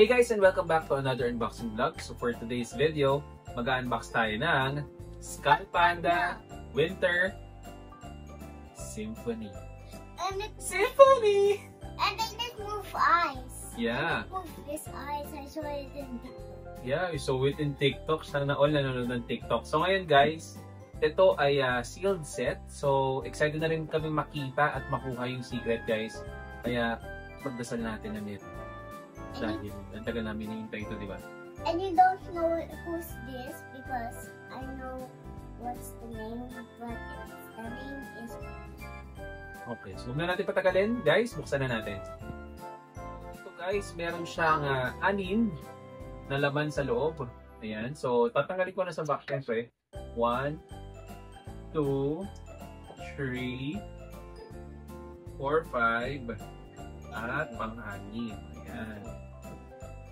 Hey guys, and welcome back to another unboxing vlog. So for today's video, mag-unbox tayo ng Skunk Panda Winter Symphony. And it move eyes. Yeah. Move this eyes. I saw it in TikTok. Yeah, you saw it in TikTok. Sana all nanonood ng TikTok. So ngayon guys, ito ay sealed set. So excited na rin kami makita at makuha yung secret guys. Kaya magdasal natin na meron. Dahil ang tagal namin hinihintay ito, di ba? And you don't know who's this because I know what's the name, but the name is... Okay, so huwag na natin patagalin. Guys, buksan na natin. Ito guys, meron siyang 6 na laman sa loob. Ayan, so tatanggalin ko na sa box syempre. 1, 2, 3, 4, 5, at pang-6. Ayan.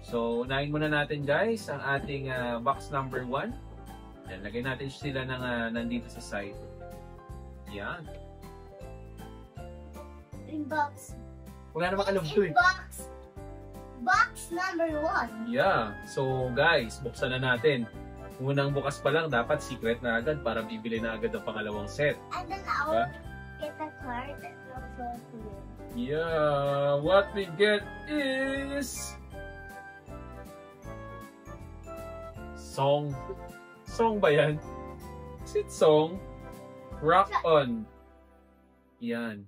So, unahin muna natin guys ang ating box number 1. Ayan, lagay natin sila ng, nandito sa side. Ayan. In box. Wala naman alam to eh. Box number 1. Yeah. So, guys, buksan na natin. Unang bukas pa lang, dapat secret na agad para bibili na agad ang pangalawang set. And then I will get a card that will show to you. Yeah. What we get is... Song. Song ba yan? Is it song? Rock On. Yan.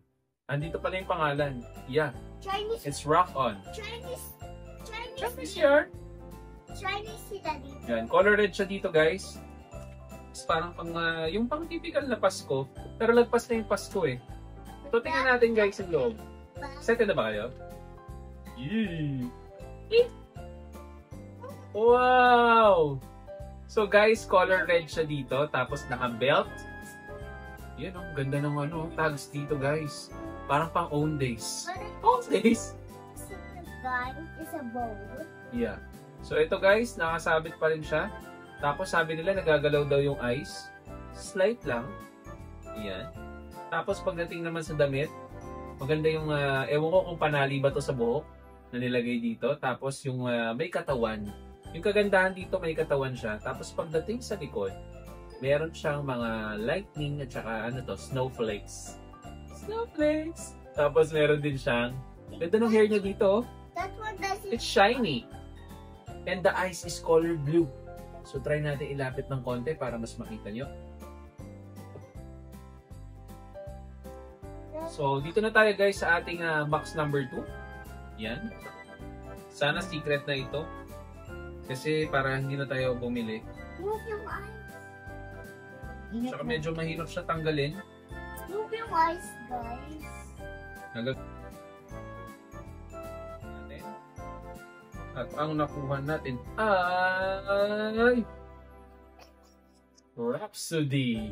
Andito pala yung pangalan. Yeah. Chinese. It's Rock On. Chinese yarn. Chinese sila dito. Yan. Color red siya dito guys. It's parang pang, yung pang typical na Pasko. Pero lagpas na yung Pasko eh. So tingnan natin guys yung loob. Excited na ba kayo? Yee! Wow! So guys, color red siya dito, tapos naka-belt. Yan oh, ganda ng tags dito guys. Parang pang own days. Own days? Is a bowl. Yeah. So ito guys, nakasabit pa rin siya. Tapos sabi nila nagagalaw daw yung eyes. Slight lang. Yan. Tapos pagdating naman sa damit, maganda yung, ewan ko kung panali ba to sa buhok na nilagay dito. Tapos yung may katawan. Yung kagandahan dito, may katawan siya. Tapos pagdating sa likod, meron siyang mga lightning at saka snowflakes. Snowflakes! Tapos meron din siyang, ganda ng hair niya dito. That one doesn't... It's shiny. And the eyes is color blue. So try natin ilapit ng konti para mas makita nyo. So dito na tayo guys sa ating box number 2. Yan. Sana secret na ito. Kasi para hindi na tayo bumili. Move yung eyes. Saka medyo mahirap siya tanggalin. Move yung eyes, guys. Natin. At ang nakuha natin ay Rhapsody.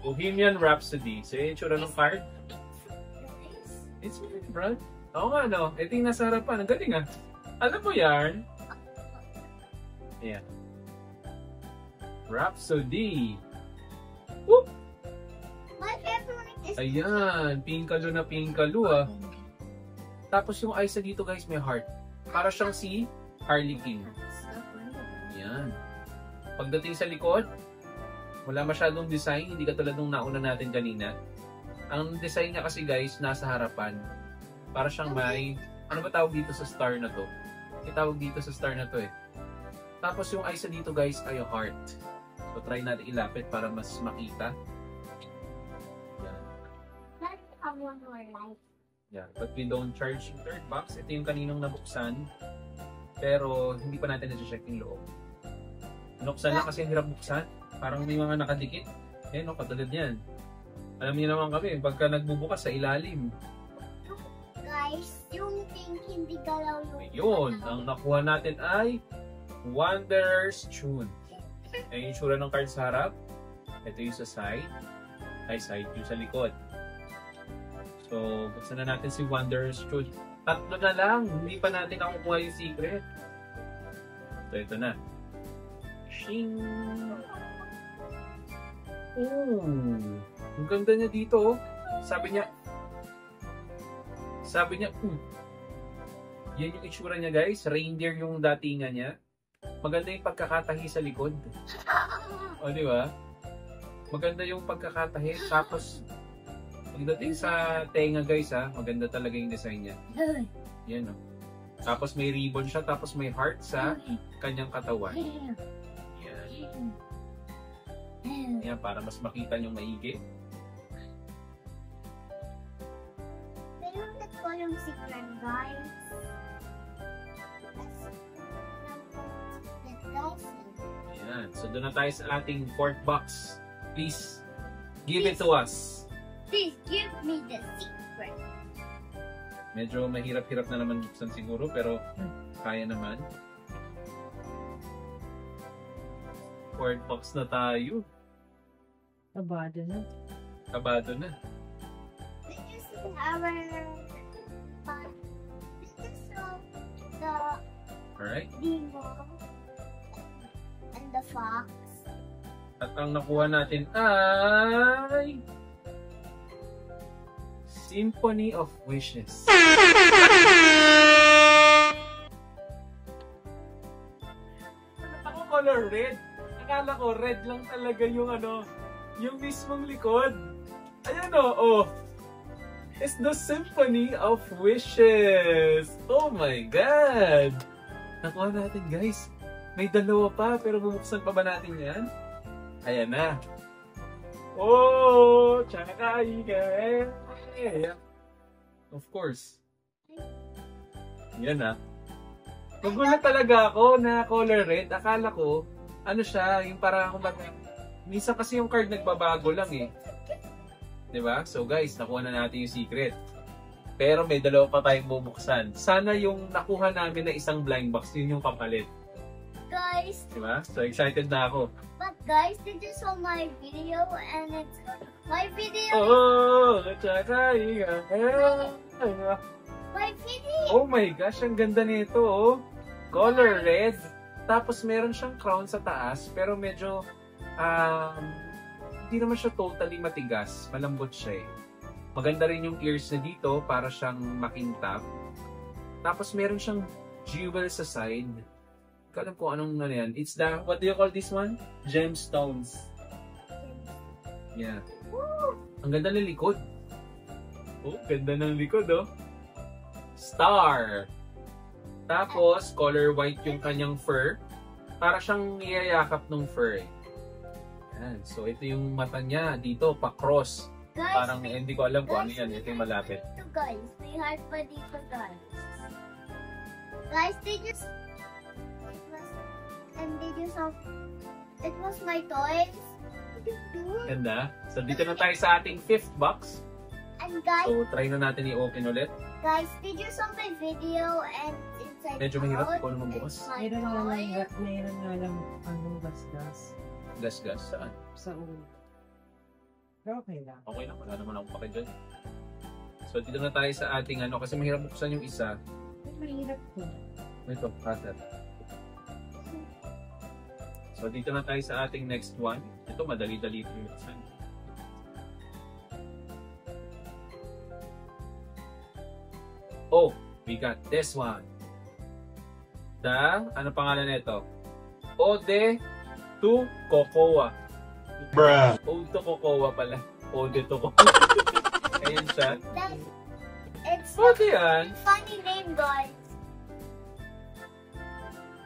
Bohemian Rhapsody. So yung tsura ng card. It's very bright. Oo nga no. Ito yung nasa harapan. Ang galing ah. Alam mo yarn? Ayan. Rhapsody. Whoop! My favorite is... Ayan. Pinkalo na pinkalo ah. Tapos yung eyes dito guys may heart. Para siyang si Harley Quinn. Ayan. Pagdating sa likod, wala masyadong design. Hindi katulad nung nauna natin kanina. Ang design niya kasi guys, nasa harapan. Para siyang may... Ano ba tawag dito sa star na to? May tawag dito sa star na to eh. Tapos yung eyes dito guys ay heart. So try natin ilapit para mas makita. Yan. That's a one more life. Yan. But we don't charge yung third box. Ito yung kaninang nabuksan. Pero hindi pa natin na-check yung loob. Nuksan lang kasi hirap buksan. Parang may mga nakadikit. Ayan o, katulad yan. Alam niyo naman kami, pagka nagbubukas sa ilalim. Guys, yung pink hindi galaw yung... Ayun, ang nakuha natin ay Wanderer's Tune. Ay yung tsura ng card sa harap. Ito yung sa side. Ay, side yung sa likod. So, buksan na natin si Wanderer's Tune. Tatlo na lang. Hindi pa natin nakukuha yung secret. So, ito na. Shing! Oh! Ang ganda niya dito. Sabi niya, Yan yung itsura niya guys. Reindeer yung datingan niya. Maganda yung pagkakatahi sa likod. O, di ba? Maganda yung pagkakatahi. Tapos, pagdating sa tenga guys ha, maganda talaga yung design niya. Yan o. Tapos may ribbon siya, tapos may heart sa kanyang katawan. Yan. Yan, para mas makita nyo maigi. Pinunod ko yung secret, guys. Yan. So, doon na tayo sa ating fourth box. Please, give it to us. Please give me the secret. Medyo mahirap-hirap na naman buksan siguro, pero kaya naman. Fourth box na tayo. Kabado na. Kabado na. Did you see our... Did you saw the Alright. Dino and the fox? At ang nakuha natin ay... Symphony of Wishes. Ako color red. Akala ko red lang talaga yung yung mismong likod. Ayan oh. It's the Symphony of Wishes. Oh my God. Nakuha natin guys. May dalawa pa pero bubuksan pa ba natin yan? Ayan na. Oh, tsaka of course. Yan na. Nagulat talaga ako na color red. Akala ko, siya, yung parang minsan kasi yung card nagbabago lang eh. Diba? So guys, nakuha na natin yung secret. Pero may dalawa pa tayong bubuksan. Sana yung nakuha namin na isang blind box, yun yung kapalit. Guys, Diba? So excited na ako. but guys, did you saw my video and it's my video? Oh, tsaka My video. oh my gosh, ang ganda nito oh. Color red. Tapos meron siyang crown sa taas, pero medyo hindi naman siya totally matigas. Malambot siya eh. Maganda rin yung ears na dito para siyang makintab. Tapos meron siyang jewel sa side. Hindi ko alam kung anong yan. It's the, what do you call this one? Gemstones. Yeah. Ang ganda ng likod. Oh, ganda ng likod oh. Star. Tapos, color white yung kanyang fur. Para siyang niyayakap ng fur eh. Yan. So, ito yung mata niya. Dito, pa-cross. Guys, Parang hindi ko alam kung ano yan. Ito yung malapit. Ito guys, may heart pa dito guys. Guys, did you it was my toys. Ganda. So, dito na tayo sa ating fifth box. And guys, So, try na natin i-open ulit. guys, did you saw my video and inside Medyo mahirap out, ko naman bukas. it's my Mayroon toy. nga lang anong gas-gas Gas-gas. Saan? sa ulo. Pero okay lang. Okay lang. Wala naman akong pake dyan. So, dito na tayo sa ating kasi mahirap buksan yung isa. Ay, mahirap po. Ito, cutter. So, dito na tayo sa ating next one. Ito, madali-dali ito yung buksan. Oh, we got this one. Ano pangalan nito? Ode to Cocoa. Bruh. Ode to Cocoa pala. Ode to Cocoa. Ayan siya. It's Ode yan. funny name guys.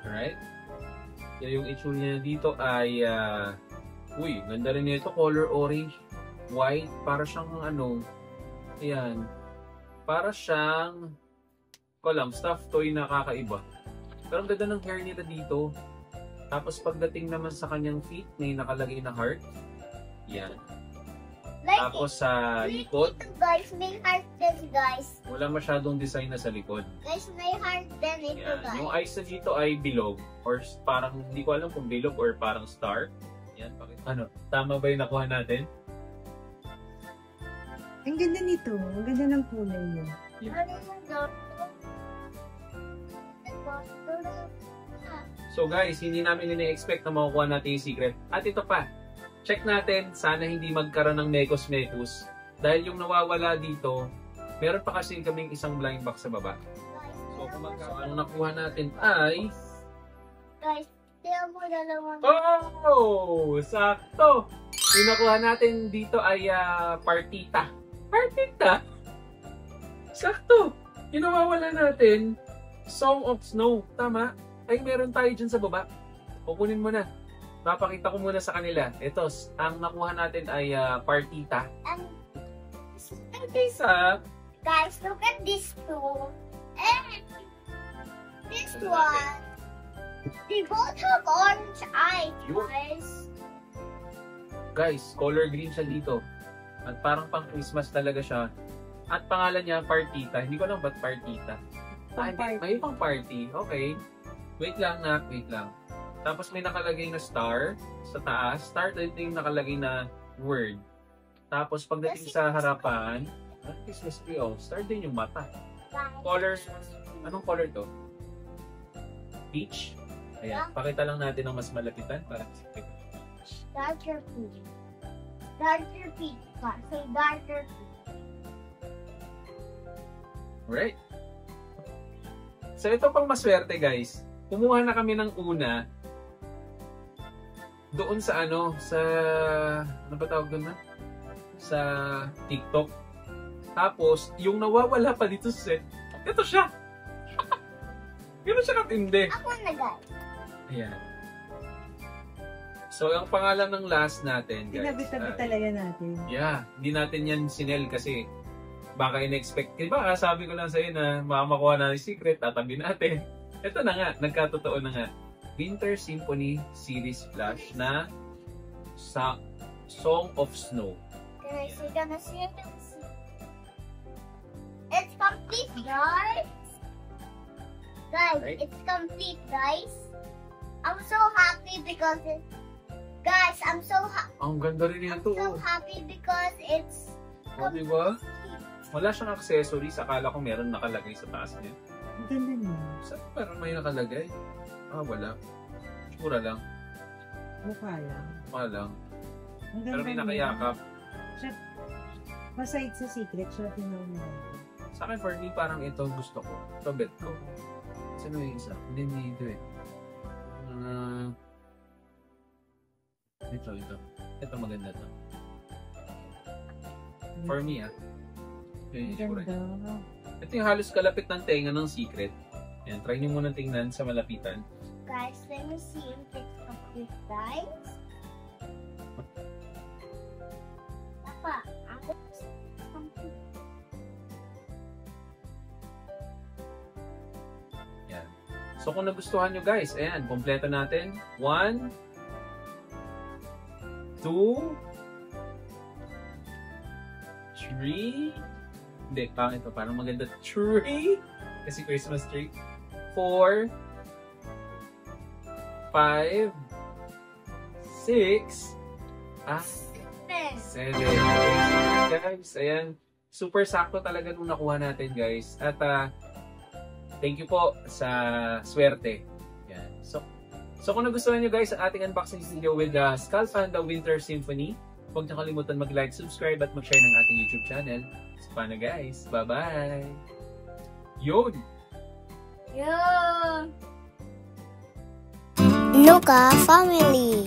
Alright. Yung itsura niya dito ay uy, ganda rin nito, color orange, white, para siyang ayan. Para siyang stuffed toy na kakaiba. Pero ang ganda ng hair nila dito. Tapos pagdating naman sa kanyang feet, may nakalagay na heart. Yan. Like Tapos sa likod, ito guys, may heart din guys. wala masyadong design na sa likod. Guys, may heart din ito Yan. guys. Yung eyes na dito ay bilog. Or parang, hindi ko alam kung bilog or parang star. Yan. Tama ba yung nakuha natin? Ang ganda nito. Ang ganda ng kulay niya. Ano yung dog? So guys, hindi namin ini-expect na makukuha natin yung secret. At ito pa, check natin, sana hindi magkaroon ng mekos-mekos. Dahil yung nawawala dito, meron pa kasi kaming isang blind box sa baba. Guys, So Ang nakuha natin ay... Guys, tingnan mo dalawang. Oh! Sakto! Yung nakuha natin dito ay partita. Partita? Sakto! Yung nawawala natin, Song of Snow. Tama? Ay, meron tayo dyan sa baba. Kukunin mo na. Papakita ko muna sa kanila. Ito, ang nakuha natin ay partita. And This, guys, look at this two. And this one. They both have orange eyes, guys. Guys, color green siya dito. At parang pang Christmas talaga siya. At pangalan niya, Partita. Hindi ko alam ba't Partita. May pang party. Okay. Wait lang, Nak. Wait lang. Tapos may nakalagay na star sa taas. Star din yung nakalagay na word. Tapos pagdating sa harapan, Christmas tree, oh, star din yung mata. Color, anong color to? Peach? Ayan, pakita lang natin ng mas malapitan para Darker pink. Darker pink. So darker pink. Right. So ito pang maswerte, guys. Kumuha na kami ng una doon sa ano ba tawag doon na? Sa TikTok. Tapos, yung nawawala pa dito sa set, ito siya. Gano'n siya katindi. Ako na, guys. Ayan. So, ang pangalan ng last natin, guys. Tinabit-tabit talaga natin. Yeah, hindi natin yan sinel kasi baka in-expect. Diba, sabi ko lang sa'yo na makamakuha na yung secret, tatabi natin. Ito na nga, nagkatotoo na nga. Winter Symphony Series Flash na sa Song of Snow. Guys, we're gonna see it. It's complete, guys. Guys, Right. it's complete, guys. I'm so happy because it... Guys, I'm so Ang ganda rin I'm nito. so happy because it's O, diba? Wala siyang accessories. Akala ko meron nakalagay sa taas niya. Ang ganda niya. Saan meron may nakalagay? Wala. Sura lang. Mukha lang. Mukha lang. Ang Pero ganda may niya. nakayakap. Siya, aside sa secret, siya pinaunahan. Sa akin, for me, parang ito gusto ko. Ito bet ko. Saan yung isa? Hindi dito eh. Ito. Ito maganda to. For me, Yun yung Ang itsura niya. ganda. Ito yung halos kalapit ng tenga ng secret. Yan, try nyo muna tingnan sa malapitan. Guys, let me see if it's complete, guys. Papa, it's complete. Yan. So kung nagustuhan nyo guys, ayan, kompleto natin. 1, 2, 3, hindi, pangit ito, parang maganda. 3, kasi Christmas tree. 4, 5, 6, 7. Guys, ayan. Super sakto talaga nung nakuha natin, guys. At thank you po sa swerte. Yan. So kung nagustuhan nyo guys ang ating unboxing video with Skull Panda Winter Symphony, huwag niyo kalimutan mag-like, subscribe at mag-share ng ating YouTube channel. So paano guys? Bye-bye! Yun! Luca family.